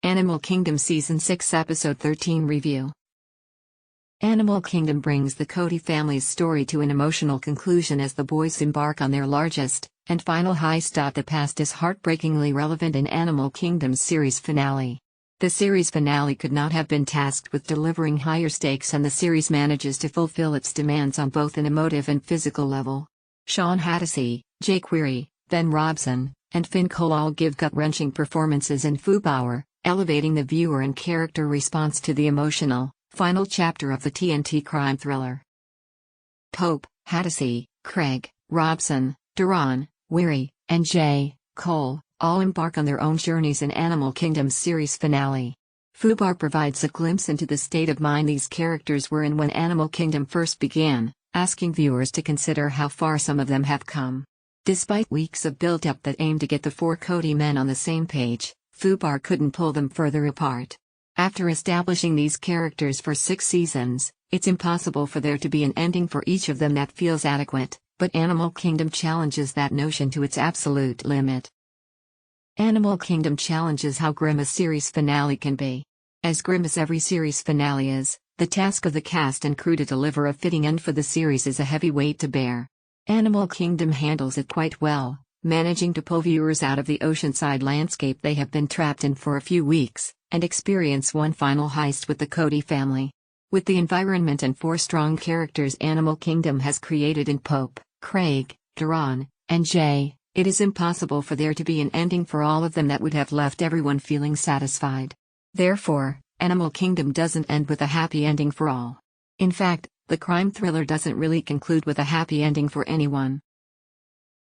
Animal Kingdom Season 6 Episode 13 Review. Animal Kingdom brings the Cody family's story to an emotional conclusion as the boys embark on their largest and final heist. The past is heartbreakingly relevant in Animal Kingdom's series finale. The series finale could not have been tasked with delivering higher stakes, and the series manages to fulfill its demands on both an emotive and physical level. Shawn Hatosy, Jay Query, Ben Robson, and Finn Cole all give gut-wrenching performances in Fubar, elevating the viewer and character response to the emotional, final chapter of the TNT crime thriller. Pope, Hatosy, Craig, Robson, Deran, Weary, and Jay, Cole, all embark on their own journeys in Animal Kingdom's series finale. Fubar provides a glimpse into the state of mind these characters were in when Animal Kingdom first began, asking viewers to consider how far some of them have come. Despite weeks of build-up that aimed to get the four Cody men on the same page, Fubar couldn't pull them further apart. After establishing these characters for 6 seasons, it's impossible for there to be an ending for each of them that feels adequate, but Animal Kingdom challenges that notion to its absolute limit. Animal Kingdom challenges how grim a series finale can be. As grim as every series finale is, the task of the cast and crew to deliver a fitting end for the series is a heavy weight to bear. Animal Kingdom handles it quite well, managing to pull viewers out of the oceanside landscape they have been trapped in for a few weeks, and experience one final heist with the Cody family. With the environment and 4 strong characters Animal Kingdom has created in Pope, Craig, Deran, and Jay, it is impossible for there to be an ending for all of them that would have left everyone feeling satisfied. Therefore, Animal Kingdom doesn't end with a happy ending for all. In fact, the crime thriller doesn't really conclude with a happy ending for anyone.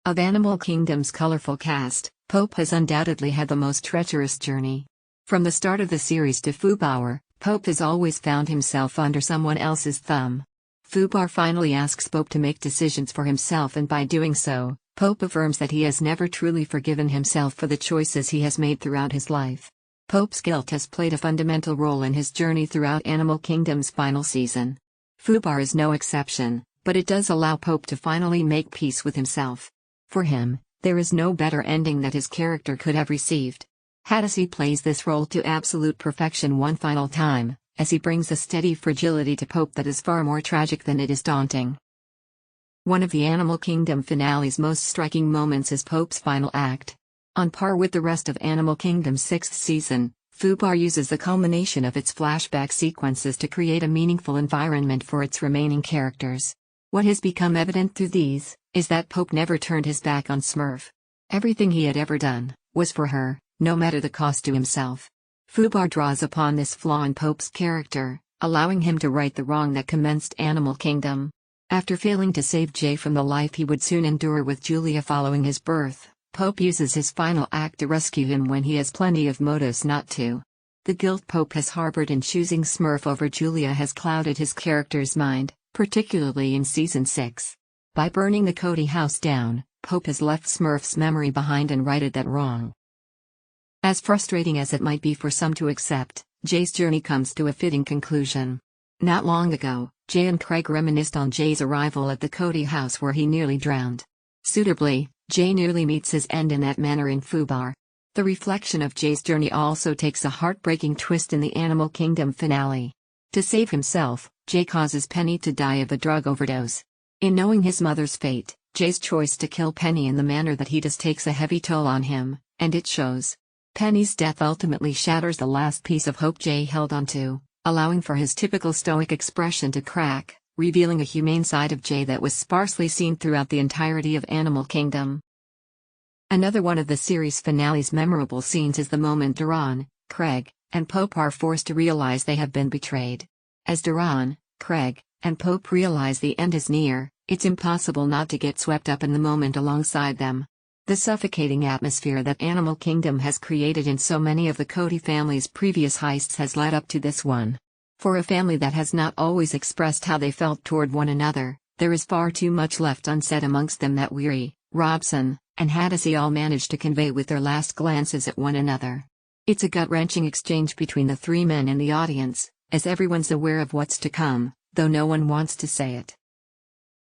Of Animal Kingdom's colorful cast, Pope has undoubtedly had the most treacherous journey. From the start of the series to Fubar, Pope has always found himself under someone else's thumb. Fubar finally asks Pope to make decisions for himself, and by doing so, Pope affirms that he has never truly forgiven himself for the choices he has made throughout his life. Pope's guilt has played a fundamental role in his journey throughout Animal Kingdom's final season. Fubar is no exception, but it does allow Pope to finally make peace with himself. For him, there is no better ending that his character could have received. Hatosy plays this role to absolute perfection one final time, as he brings a steady fragility to Pope that is far more tragic than it is daunting. One of the Animal Kingdom finale's most striking moments is Pope's final act. On par with the rest of Animal Kingdom's 6th season, Fubar uses the culmination of its flashback sequences to create a meaningful environment for its remaining characters. What has become evident through these is that Pope never turned his back on Smurf. Everything he had ever done was for her, no matter the cost to himself. Fubar draws upon this flaw in Pope's character, allowing him to right the wrong that commenced Animal Kingdom. After failing to save Jay from the life he would soon endure with Julia following his birth, Pope uses his final act to rescue him when he has plenty of motives not to. The guilt Pope has harbored in choosing Smurf over Julia has clouded his character's mind, particularly in Season 6. By burning the Cody house down, Pope has left Smurf's memory behind and righted that wrong. As frustrating as it might be for some to accept, Jay's journey comes to a fitting conclusion. Not long ago, Jay and Craig reminisced on Jay's arrival at the Cody house where he nearly drowned. Suitably, Jay nearly meets his end in that manner in Fubar. The reflection of Jay's journey also takes a heartbreaking twist in the Animal Kingdom finale. To save himself, Jay causes Penny to die of a drug overdose. In knowing his mother's fate, Jay's choice to kill Penny in the manner that he does takes a heavy toll on him, and it shows. Penny's death ultimately shatters the last piece of hope Jay held onto, allowing for his typical stoic expression to crack, revealing a humane side of Jay that was sparsely seen throughout the entirety of Animal Kingdom. Another one of the series finale's memorable scenes is the moment Deran, Craig, and Pope are forced to realize they have been betrayed. As Deran, Craig, and Pope realize the end is near, it's impossible not to get swept up in the moment alongside them. The suffocating atmosphere that Animal Kingdom has created in so many of the Cody family's previous heists has led up to this one. For a family that has not always expressed how they felt toward one another, there is far too much left unsaid amongst them that Weary, Robson, and Hatosy all managed to convey with their last glances at one another. It's a gut-wrenching exchange between the 3 men and the audience, as everyone's aware of what's to come, though no one wants to say it.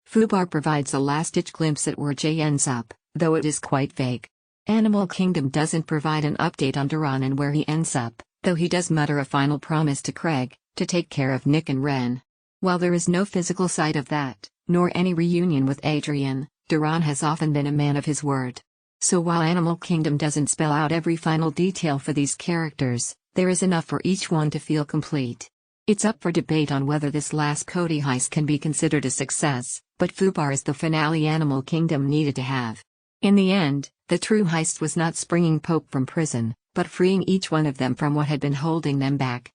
Fubar provides a last-ditch glimpse at where Jay ends up, though it is quite vague. Animal Kingdom doesn't provide an update on Deran and where he ends up, though he does mutter a final promise to Craig, to take care of Nick and Ren. While there is no physical sight of that, nor any reunion with Adrian, Deran has often been a man of his word. So while Animal Kingdom doesn't spell out every final detail for these characters, there is enough for each one to feel complete. It's up for debate on whether this last Cody heist can be considered a success, but Fubar is the finale Animal Kingdom needed to have. In the end, the true heist was not springing Pope from prison, but freeing each one of them from what had been holding them back.